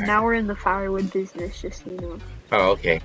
now we're in the firewood business, just so you know. Oh, okay.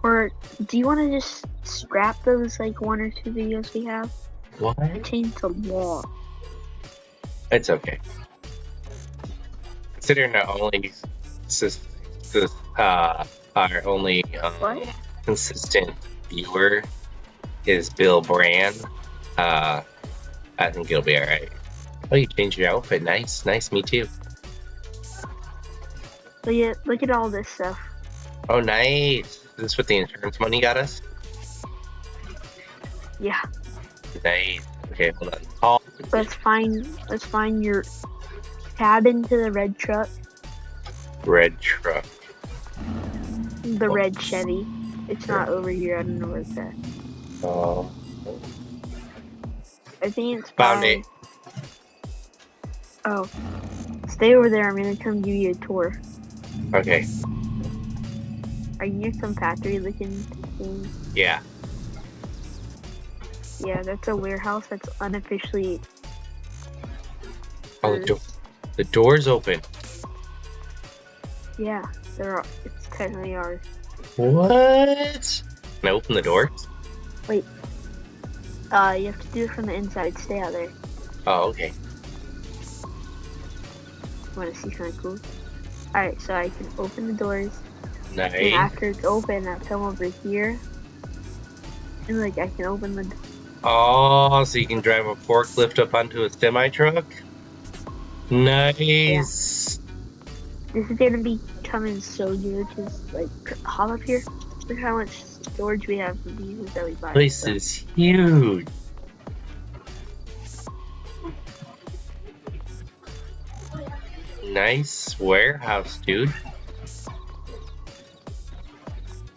Or do you want to just scrap those like 1 or 2 videos we have? What? Change the law. It's okay. Considering our only our only What? consistent viewer is Bill Brand, I think it'll be alright. Oh, you changed your outfit. Nice. Me too. Look at all this stuff. Oh, nice. Is this what the insurance money got us? Yeah. Nice. Okay, hold on. Oh. Let's find your cabin to the red truck. Red truck. The red Chevy. It's not over here. I don't know where it's at. Oh. I think it's Found it. Oh. Stay over there. I'm gonna come give you a tour. Okay. Are you near some factory looking thing? Yeah. Yeah, that's a warehouse that's unofficially. Oh, the door's open. Yeah, it's technically ours. What? Can I open the door? Wait. You have to do it from the inside. Stay out there. Oh, okay. Want to see something cool? Alright, so I can open the doors. Nice. And after it's open, I come over here. And like, I can open the. Oh, so you can drive a forklift up onto a semi truck? Nice. Yeah. This is gonna be coming so good, because like, hop up here. Look how much storage we have for these that we buy. This is huge. Nice warehouse, dude.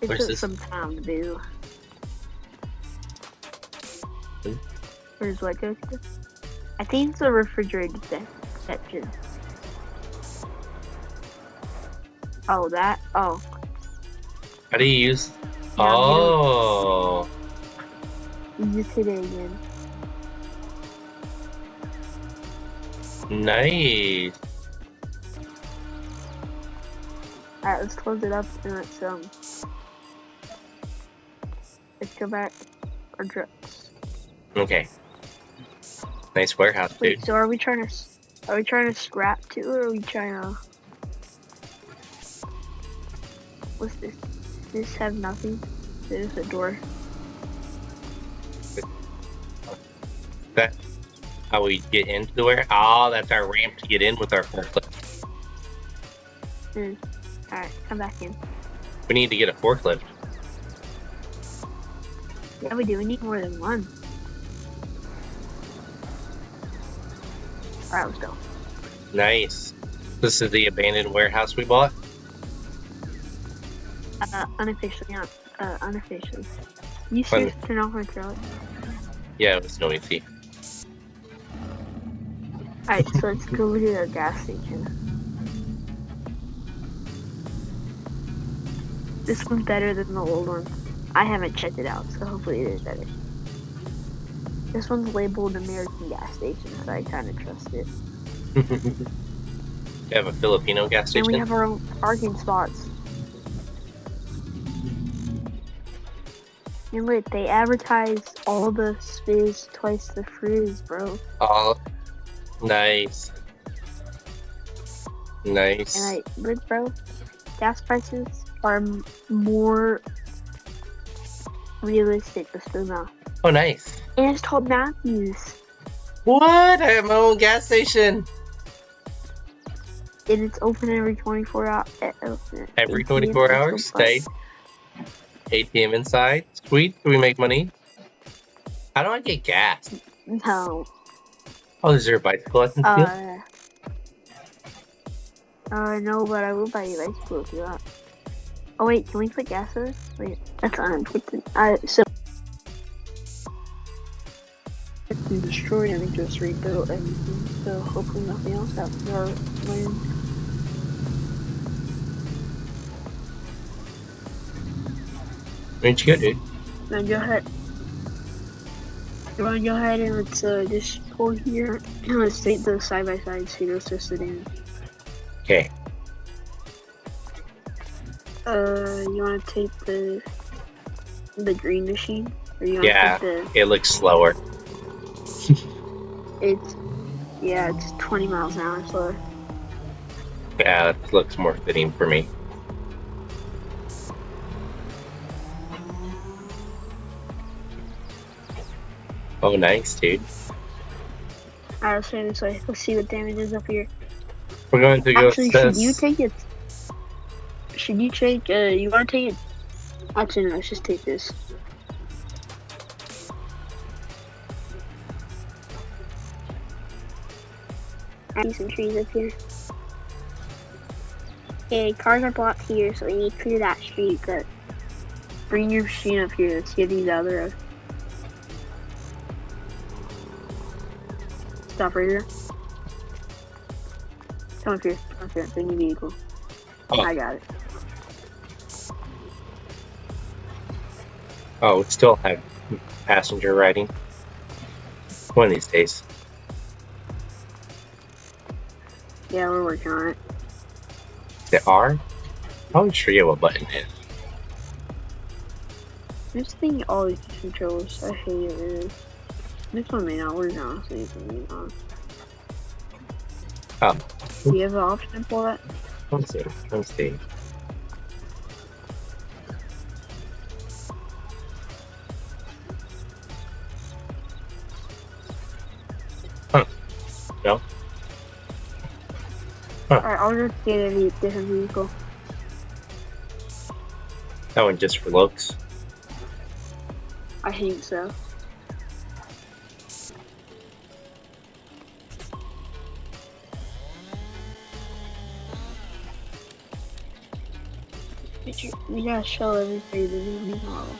It Where's took this? some time to do. Where's what goes to? I think it's a refrigerated section. Oh, that? Oh. How do you use? Yeah, Oh. You just hit it again. Nice. Alright, let's close it up and let's go back our trucks. Okay. Nice warehouse, dude. Wait, so are we trying to scrap too, or are we trying to? What's this? Does this have nothing? There's a door. That how we get into the warehouse? Oh, that's our ramp to get in with our forklift. Alright, come back in. We need to get a forklift. Yeah, we do. We need more than one. Alright, let's go. Nice. This is the abandoned warehouse we bought? Unofficially, unofficially. You should turn off my truck. Yeah, it was noisy. Alright, so let's go to the gas station. This one's better than the old one. I haven't checked it out, so hopefully it is better. This one's labeled American gas station, so I kind of trust it. You have a Filipino gas station? And we have our own parking spots. And look, they advertise all the spizz twice the frizz, bro. Oh, nice. Nice. And look, bro, gas prices are more realistic this time now. Oh, nice. And it's called Matthews. What? I have my own gas station. And it's open every 24 hours. Every 24 hours? Nice. ATM inside. Sweet. Do we make money? How do I get gas? No. Oh, is there a bicycle I can steal? No, but I will buy you a bicycle if you want. Oh wait, can we put gas in it? Wait, that's unimportant. So it's been destroyed and we just rebuilt everything. So hopefully nothing else happens to our land. Where'd you go, dude? Now go ahead. You wanna go ahead and let's just vehicle here. Let's take the side by side seaters to sit in. Okay. You want to take the green machine, or you want Yeah, to take it looks slower. it's 20 miles an hour slower. Yeah, it looks more fitting for me. Oh, nice, dude. Alright, let's try this way. Let's see what damage is up here. We're going to go Actually, should you assess. take it? Should you take? You want to take it? Actually, no. Let's just take this. I see some trees up here. Okay, cars are blocked here, so we need to clear that street. But bring your machine up here. Let's get these other road. Stop right here. Come up here. Come up here. Bring your vehicle. Oh. I got it. Oh, we still have passenger riding. One of these days. Yeah, we're working on it. Is it R? I always forget what button it is. This thing always gets controls. I hate it. Really. This one may not work, honestly. It may not. Oh. Do you have an option for that? Let's see. Let's see. Huh. No? Huh. Alright, I'll just get a different vehicle. That one just for looks. I think so. We gotta show everybody the new model.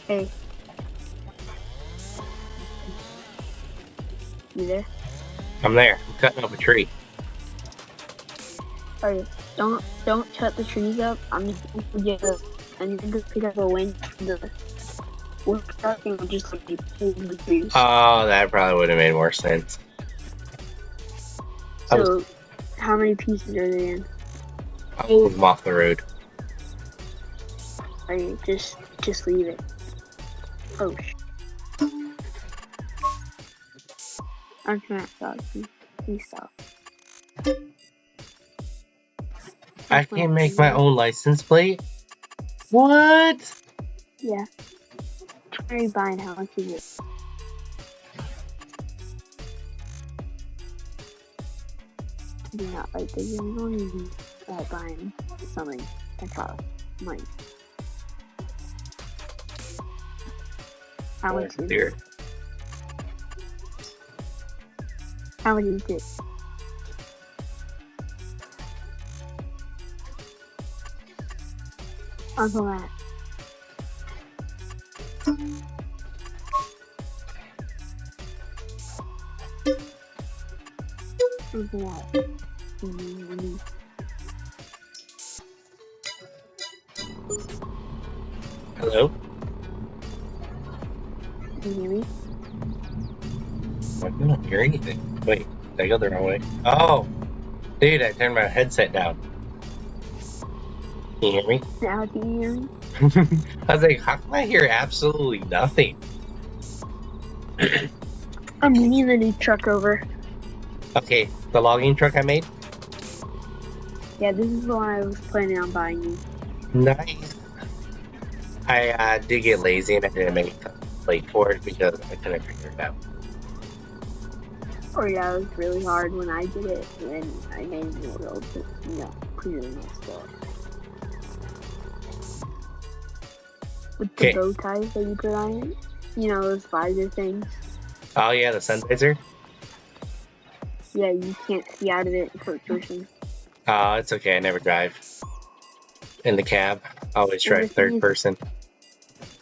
Hey. You there? I'm there. I'm cutting up a tree. Alright, don't cut the trees up. I'm just gonna get a, and you're gonna pick up a wind from the wood truck and we'll just like pull the trees. Oh, that probably would have made more sense. So, how many pieces are they in? I'll move them off the road. Alright, just leave it. Oh I can't stop. Please stop. I can't make my own license plate? What? Yeah. Try buying, how much is it? I do not like this. You don't even buying something that costs money. How much is it? How much is it? Uncle Matt. Uncle Matt. Hello? Can you hear me? I don't hear anything. Wait, did I go the wrong way? Oh! Dude, I turned my headset down. Can you hear me? Now can you hear me? I was like, how can I hear absolutely nothing? I'm bringing the new truck over. Okay, the logging truck I made? Yeah, this is the one I was planning on buying you. Nice. I did get lazy and I didn't make a plate for it because I couldn't figure it out. Oh yeah, it was really hard when I did it, and I made it a little bit, clearly messed up. With the bow ties that you put on it, those visor things. Oh yeah, the sun visor? Yeah, you can't see out of it in first person. Oh, it's okay, I never drive. In the cab, I always drive third person.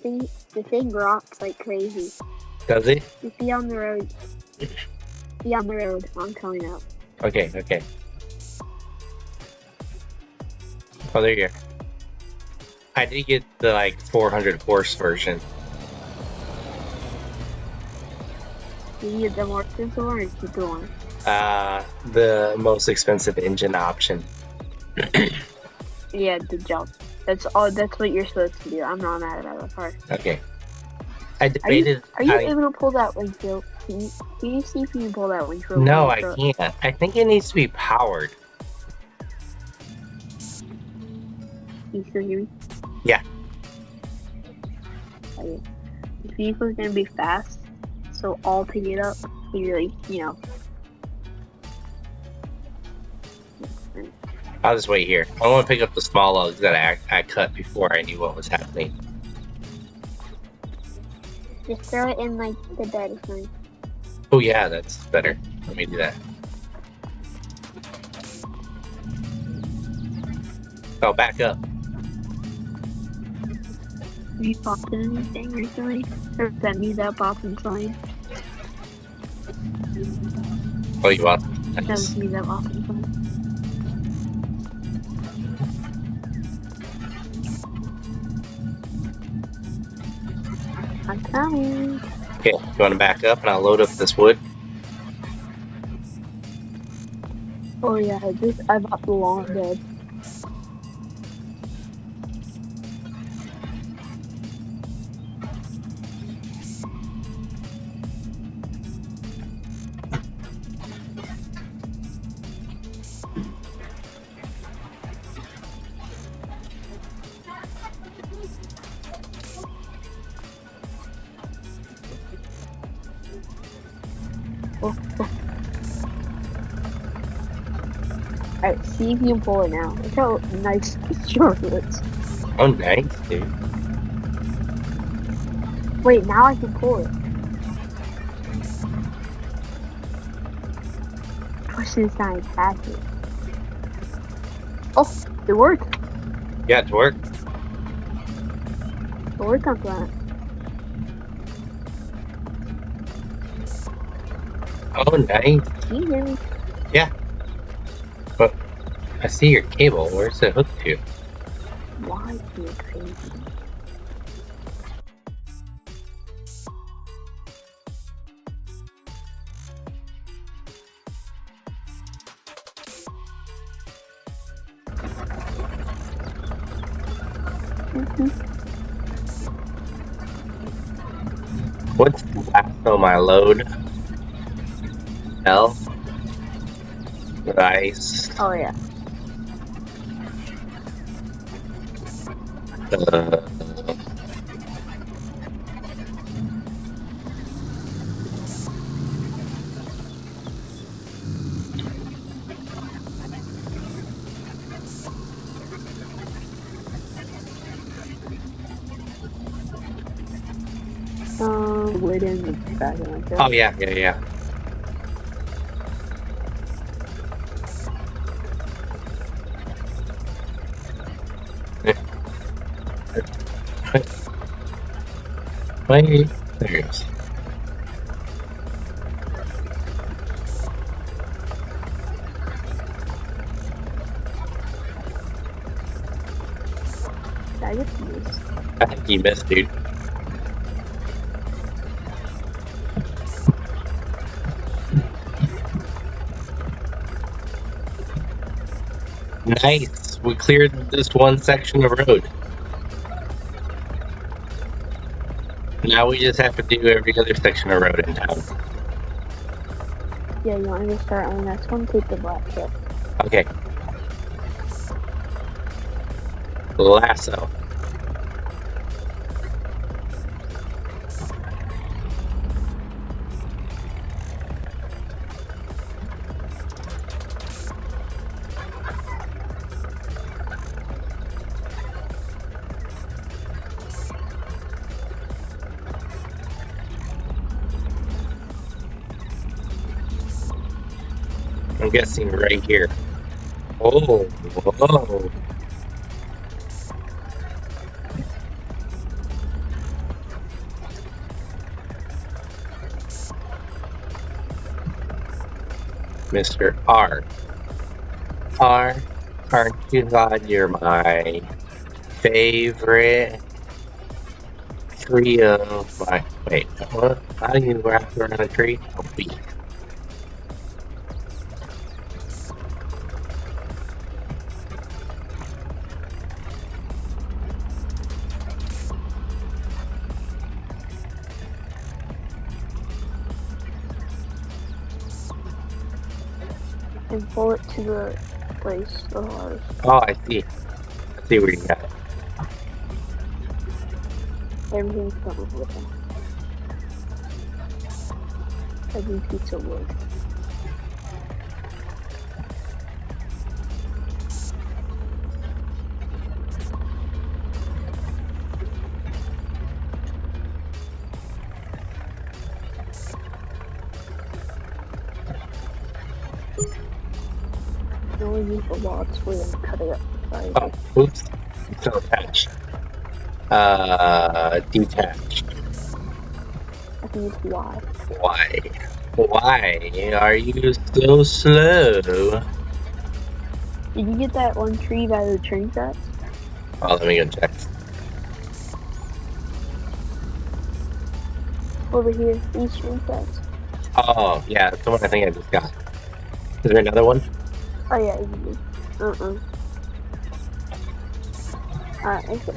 The thing rocks like crazy. Does it? Just be on the road. Be on the road. I'm coming out. Okay. Oh, there you go. I did get the like 400 horse version. Do you get the more expensive one or keep the one? The most expensive engine option. Yeah, the jump. That's all. That's what you're supposed to do. I'm not mad about that part. Okay. I Are you debated. are you able to pull that windshield? Can you see if you can pull that windshield from No, your I truck? can't. I think it needs to be powered. Can you still hear me? Yeah. Okay. The vehicle's gonna be fast, so I'll pick it up. You like, I'll just wait here. I want to pick up the small logs that I cut before I knew what was happening. just throw it in like the bed or something. Oh yeah, that's better. Let me do that. Oh, back up. Have you popped in anything recently? Or sent me that popping sign? Oh, you want? Sent me that popping sign. I'm coming. Okay, you want to back up and I'll load up this wood? Oh yeah, I bought the long bed. Oh. Alright, see if you can pull it now. Look how nice short it is. Oh, nice, dude. Wait, now I can pull it. Push this sign faster. Oh, it worked. Yeah, it worked. It worked on that. Oh, nice. Can you hear me? Yeah. But I see your cable. Where's it hooked to? Why is it crazy? What's the last on my load? L. Rice. Oh yeah. Uh, Wood in the back of my truck. oh yeah, yeah, yeah. Wait, there it goes. I just missed. I think you missed, dude. Nice. We cleared this one section of road. Now we just have to do every other section of road in town. Yeah, you want me to start on the next one? Take the black truck. Okay. Lasso. I'm guessing right here. Oh, whoa. Mr. R. R, aren't you glad you're my favorite tree of my. Wait, what? How do you wrap around a tree? Oh, beef. And pull it to the place, the horse. Oh, I see. I see where you got it. Everything's coming with them. Every piece of wood. You only use the logs for them to cut it up beside Oh, it. oops. I'm still attached. Detached. I think it's Y. Why? Why are you so slow? Did you get that one tree by the train tracks? Oh, let me go check. Over here, these train tracks. Oh, yeah, that's the one I think I just got. Is there another one? Oh yeah, you did. Alright, okay.